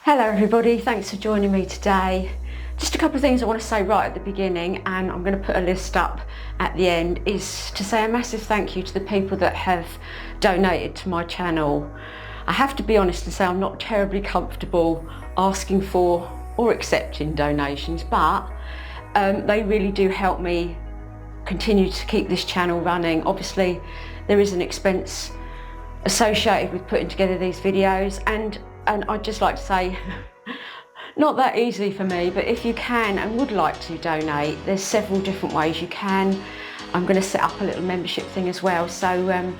Hello everybody, thanks for joining me today. Just a couple of things I want to say right at the beginning, and I'm going to put a list up at the end, is to say a massive thank you to the people that have donated to my channel. I have to be honest and say I'm not terribly comfortable asking for or accepting donations, but they really do help me continue to keep this channel running. Obviously there is an expense associated with putting together these videos, and I'd just like to say, not that easily for me, but if you can and would like to donate, there's several different ways you can. I'm going to set up a little membership thing as well, so I'm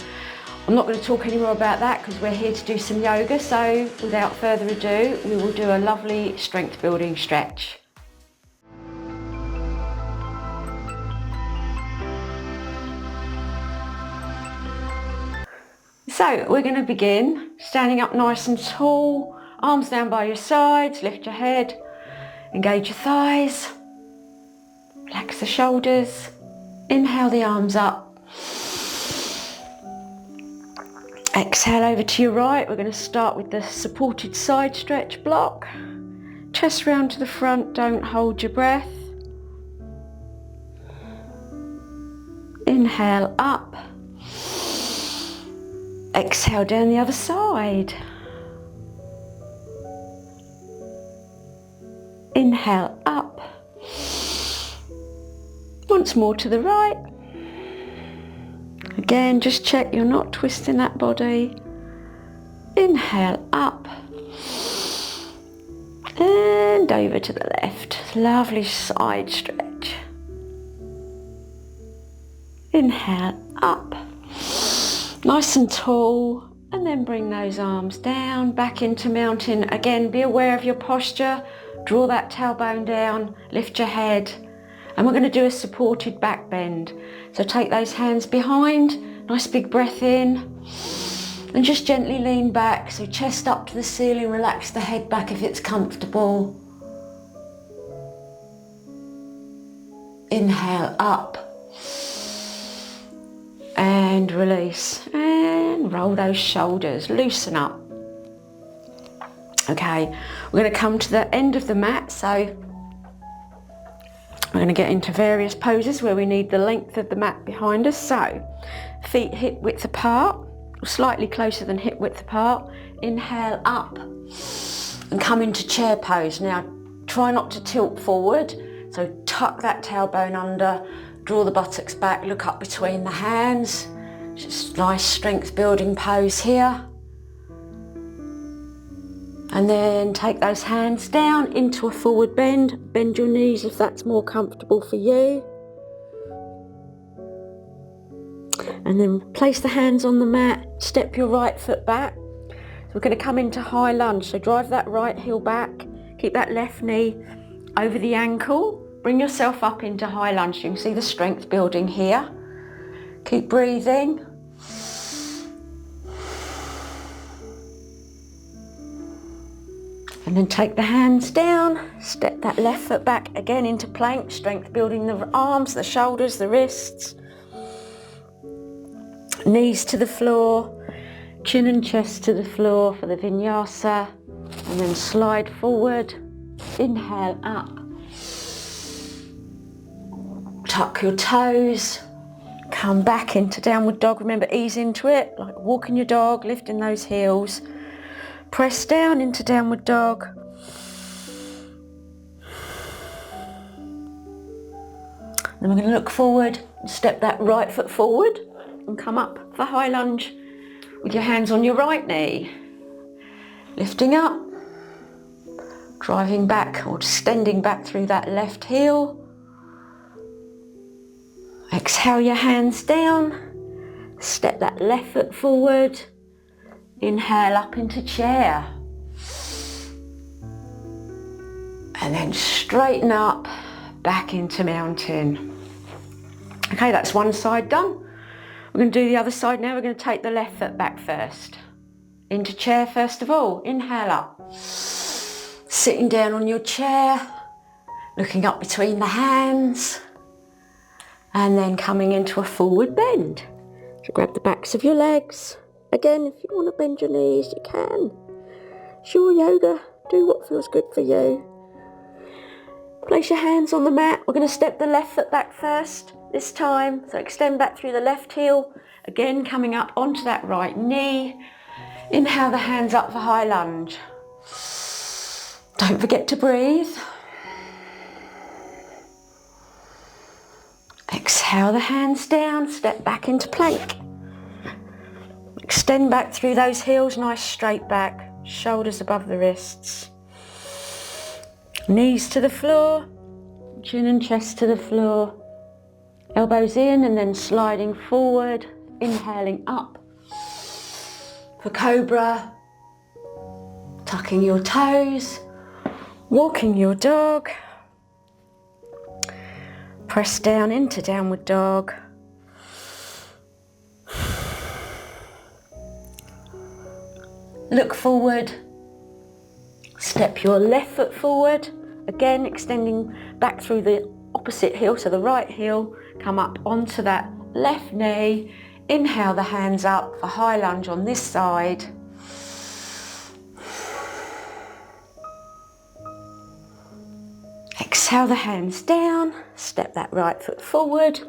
not going to talk any more about that because we're here to do some yoga. So without further ado, we will do a lovely strength building stretch. So we're going to begin standing up nice and tall, arms down by your sides, lift your head, engage your thighs, relax the shoulders, inhale the arms up, exhale over to your right. We're going to start with the supported side stretch block, chest round to the front, don't hold your breath, inhale up, exhale down the other side. Inhale up. Once more to the right. Again, just check you're not twisting that body. Inhale up. And over to the left. Lovely side stretch. Inhale up. Nice and tall, and then bring those arms down, back into mountain. Again, be aware of your posture, draw that tailbone down, lift your head, and we're going to do a supported back bend. So take those hands behind, nice big breath in, and just gently lean back, so chest up to the ceiling, relax the head back if it's comfortable. Inhale up. And release, and roll those shoulders, loosen up. Okay, we're going to come to the end of the mat, so we're going to get into various poses where we need the length of the mat behind us. So feet hip width apart, or slightly closer than hip width apart. Inhale up and come into chair pose. Now try not to tilt forward, so tuck that tailbone under, draw the buttocks back, look up between the hands. Just nice strength building pose here. And then take those hands down into a forward bend. Bend your knees if that's more comfortable for you. And then place the hands on the mat, step your right foot back. So we're going to come into high lunge, so drive that right heel back, keep that left knee over the ankle. Bring yourself up into high lunge. You can see the strength building here. Keep breathing. And then take the hands down, step that left foot back again into plank, strength building the arms, the shoulders, the wrists. Knees to the floor, chin and chest to the floor for the vinyasa. And then slide forward, inhale up. Tuck your toes, come back into downward dog. Remember, ease into it, like walking your dog, lifting those heels. Press down into downward dog. Then we're going to look forward, step that right foot forward and come up for high lunge with your hands on your right knee. Lifting up, driving back or extending back through that left heel. Exhale your hands down, step that left foot forward, inhale up into chair, and then straighten up, back into mountain. Okay, that's one side done. We're going to do the other side now. We're going to take the left foot back first, into chair first of all, inhale up, sitting down on your chair, looking up between the hands, and then coming into a forward bend. So grab the backs of your legs. Again, if you want to bend your knees, you can. It's your yoga, Do what feels good for you. Place your hands on the mat. We're going to step the left foot back first this time. So extend back through the left heel. Again, coming up onto that right knee. Inhale the hands up for high lunge. Don't forget to breathe. Exhale the hands down, step back into plank. Extend back through those heels, nice straight back, shoulders above the wrists. Knees to the floor, chin and chest to the floor. Elbows in and then sliding forward, inhaling up. For cobra, tucking your toes, walking your dog. Press down into downward dog. Look forward. Step your left foot forward. Again, extending back through the opposite heel, so the right heel. Come up onto that left knee. Inhale the hands up for high lunge on this side. Exhale the hands down, step that right foot forward,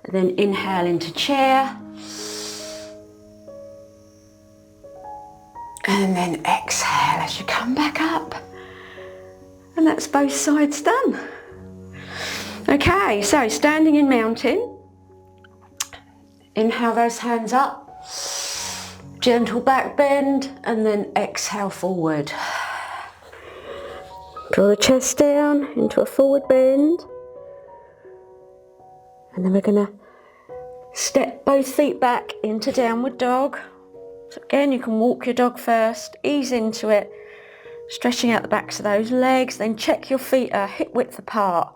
and then inhale into chair. And then exhale as you come back up. And that's both sides done. Okay, so standing in mountain. Inhale those hands up, gentle back bend, and then exhale forward. Draw the chest down into a forward bend. And then we're going to step both feet back into downward dog. So again, you can walk your dog first, ease into it, stretching out the backs of those legs, then check your feet are hip width apart,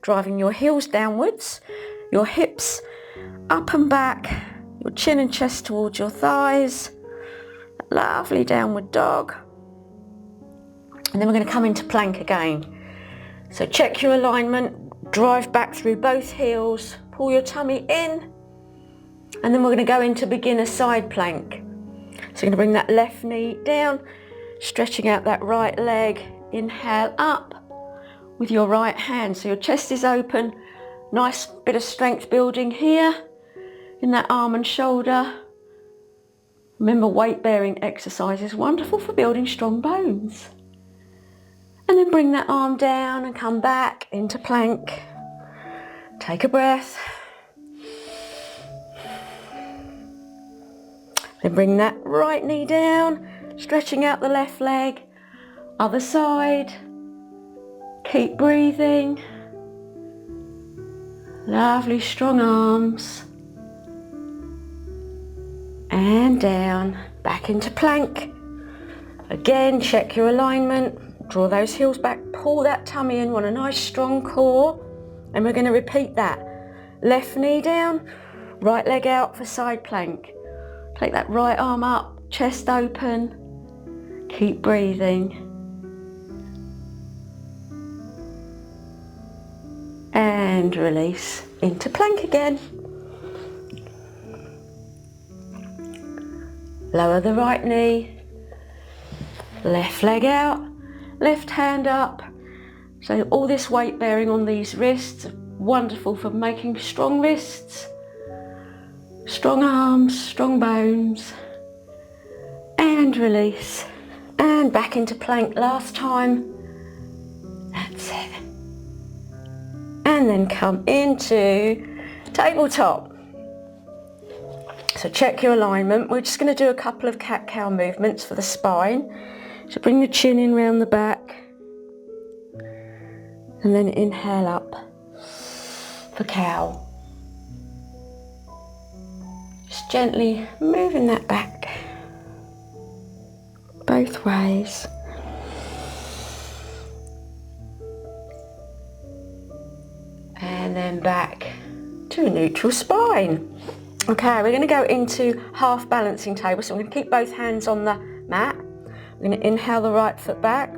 driving your heels downwards, your hips up and back, your chin and chest towards your thighs. Lovely downward dog. And then we're going to come into plank again. So check your alignment, drive back through both heels, pull your tummy in, and then we're going to go into beginner side plank. So you're going to bring that left knee down, stretching out that right leg, inhale up with your right hand. So your chest is open, nice bit of strength building here in that arm and shoulder. Remember, weight bearing exercise is wonderful for building strong bones. And then bring that arm down and come back into plank. Take a breath. Then bring that right knee down, stretching out the left leg. Other side. Keep breathing. Lovely strong arms. And down, back into plank. Again, check your alignment. Draw those heels back, pull that tummy in, want a nice strong core. And we're going to repeat that. Left knee down, right leg out for side plank. Take that right arm up, chest open. Keep breathing. And release into plank again. Lower the right knee, left leg out. Left hand up. So all this weight bearing on these wrists, wonderful for making strong wrists, strong arms, strong bones. And release. And back into plank last time. That's it. And then come into tabletop. So check your alignment. We're just going to do a couple of cat-cow movements for the spine. So bring the chin in round the back and then inhale up for cow. Just gently moving that back both ways. And then back to a neutral spine. Okay, we're going to go into half balancing table. So I'm going to keep both hands on the mat. We're going to inhale the right foot back.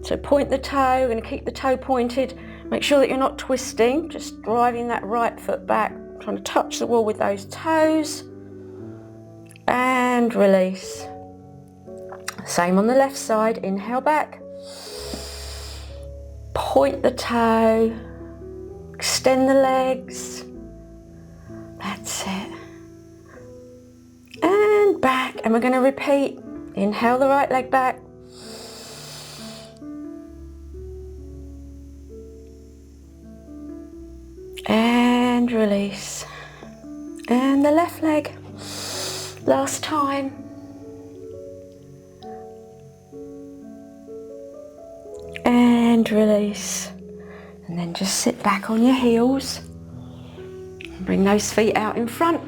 So point the toe, we're going to keep the toe pointed. Make sure that you're not twisting, just driving that right foot back, trying to touch the wall with those toes. And release. Same on the left side. Inhale back. Point the toe. Extend the legs. That's it. And back. And we're going to repeat. Inhale the right leg back. And release. And the left leg. Last time. And release. And then just sit back on your heels. Bring those feet out in front.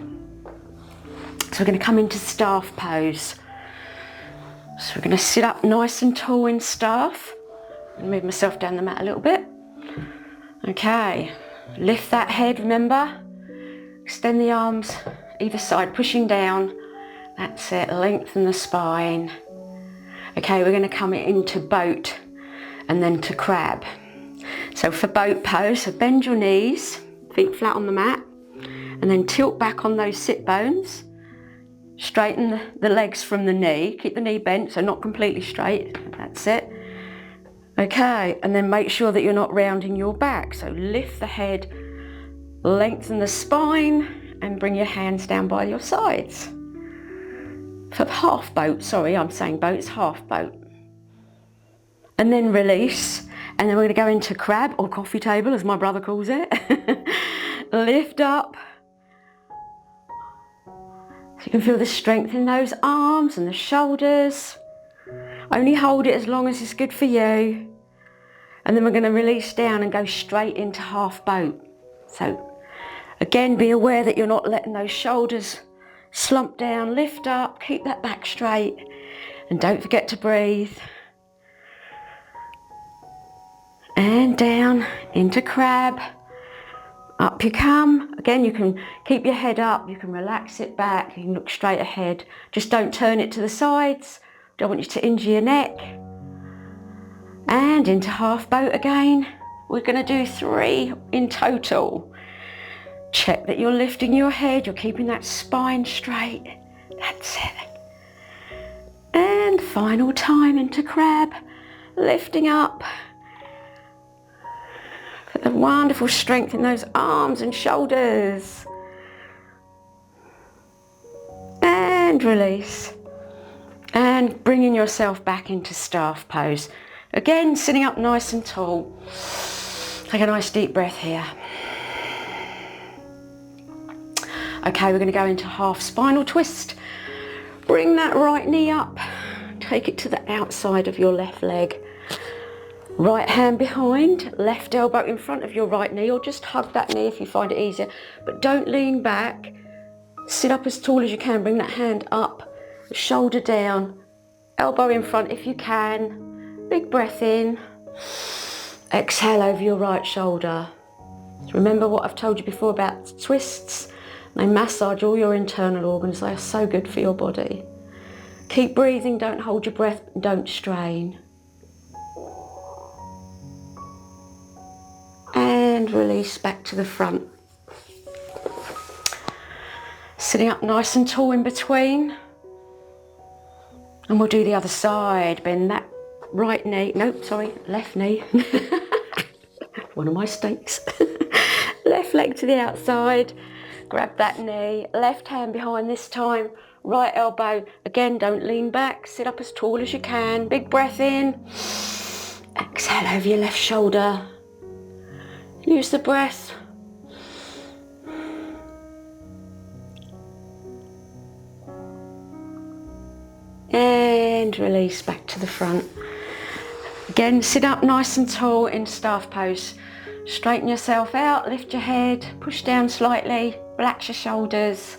So we're going to come into staff pose. So we're going to sit up nice and tall in staff. And move myself down the mat a little bit. Okay. Lift that head, remember. Extend the arms either side, pushing down. That's it. Lengthen the spine. Okay, we're going to come into boat and then to crab. So for boat pose, so bend your knees, feet flat on the mat, and then tilt back on those sit bones. Straighten the legs from the knee. Keep the knee bent, so not completely straight. That's it. Okay, and then make sure that you're not rounding your back. So lift the head, lengthen the spine, and bring your hands down by your sides. For half boat, sorry, I'm saying boat, it's half boat. And then release, and then we're going to go into crab, or coffee table as my brother calls it. Lift up. So you can feel the strength in those arms and the shoulders. Only hold it as long as it's good for you. And then we're going to release down and go straight into half boat. So again, be aware that you're not letting those shoulders slump down. Lift up, keep that back straight, and don't forget to breathe. And down into crab. Up you come. Again, you can keep your head up, you can relax it back, you can look straight ahead. Just don't turn it to the sides. Don't want you to injure your neck. And into half boat again. We're going to do 3 in total. Check that you're lifting your head, you're keeping that spine straight. That's it. And final time into crab. Lifting up. Put the wonderful strength in those arms and shoulders. And release. And bringing yourself back into staff pose. Again, sitting up nice and tall. Take a nice deep breath here. Okay, we're going to go into half spinal twist. Bring that right knee up. Take it to the outside of your left leg. Right hand behind, left elbow in front of your right knee, or just hug that knee if you find it easier. But don't lean back. Sit up as tall as you can. Bring that hand up, shoulder down, elbow in front if you can. Big breath in. Exhale over your right shoulder. Remember what I've told you before about twists. They massage all your internal organs. They are so good for your body. Keep breathing, don't hold your breath, don't strain. And release back to the front. Sitting up nice and tall in between. And we'll do the other side. Bend that right knee, left knee. One of my mistakes. Left leg to the outside. Grab that knee, left hand behind this time, right elbow. Again, don't lean back, sit up as tall as you can. Big breath in. Exhale over your left shoulder. Use the breath. And release back to the front. Again, sit up nice and tall in staff pose. Straighten yourself out, lift your head, push down slightly, relax your shoulders.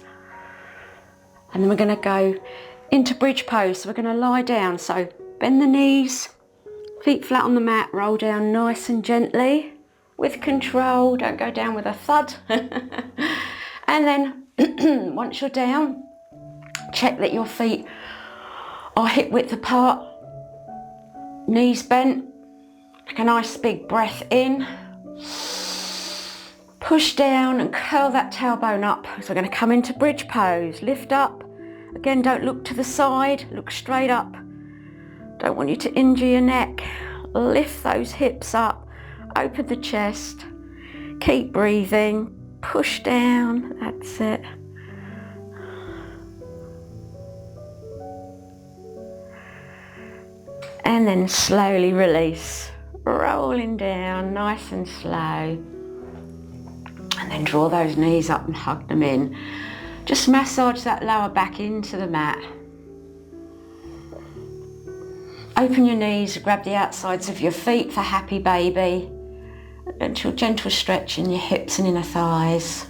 And then we're going to go into bridge pose. So we're going to lie down. So bend the knees, feet flat on the mat, roll down nice and gently with control. Don't go down with a thud. And then once you're down, check that your feet are hip width apart, knees bent. Take a nice big breath in. Push down and curl that tailbone up. So we're going to come into bridge pose. Lift up. Again, don't look to the side. Look straight up. Don't want you to injure your neck. Lift those hips up, open the chest, keep breathing, push down, that's it. And then slowly release, rolling down nice and slow. And then draw those knees up and hug them in. Just massage that lower back into the mat. Open your knees, grab the outsides of your feet for happy baby. Gentle stretch in your hips and inner thighs.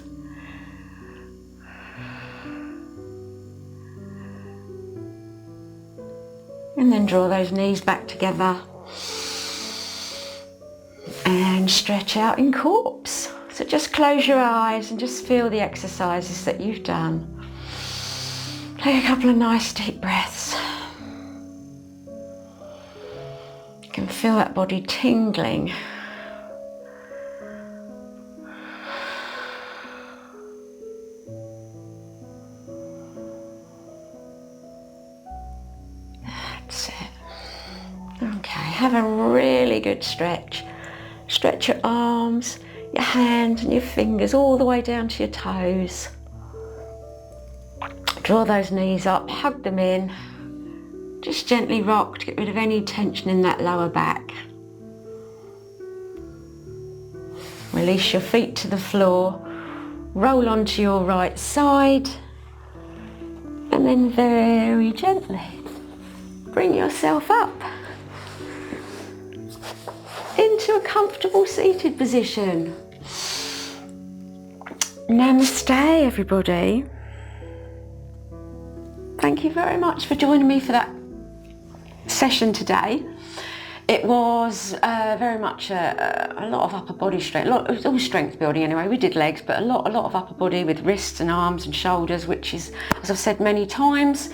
And then draw those knees back together. And stretch out in corpse. So just close your eyes and just feel the exercises that you've done. Take a couple of nice deep breaths. You can feel that body tingling. That's it. Okay, have a really good stretch. Stretch your arms, your hands and your fingers all the way down to your toes. Draw those knees up, hug them in. Just gently rock to get rid of any tension in that lower back. Release your feet to the floor. Roll onto your right side. And then very gently bring yourself up into a comfortable seated position. Namaste, everybody. Thank you very much for joining me for that session today. It was very much a lot of upper body strength. It was all strength building anyway. We did legs, but a lot of upper body with wrists and arms and shoulders, which is, as I've said many times,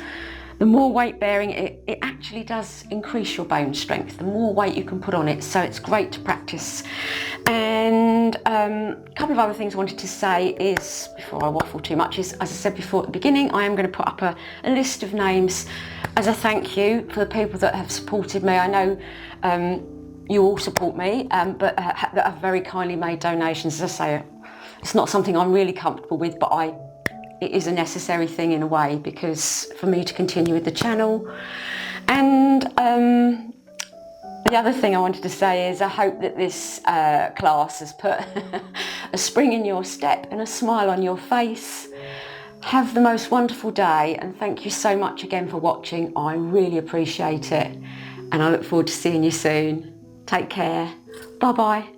the more weight bearing, it actually does increase your bone strength, the more weight you can put on it, so it's great to practice. And a couple of other things I wanted to say is, before I waffle too much, is, as I said before at the beginning, I am going to put up a list of names as a thank you for the people that have supported me. I know you all support me, but that have very kindly made donations. As I say, it's not something I'm really comfortable with, but it is a necessary thing in a way, because for me to continue with the channel. And the other thing I wanted to say is I hope that this class has put a spring in your step and a smile on your face. Have the most wonderful day, and thank you so much again for watching. I really appreciate it, and I look forward to seeing you soon. Take care. Bye bye.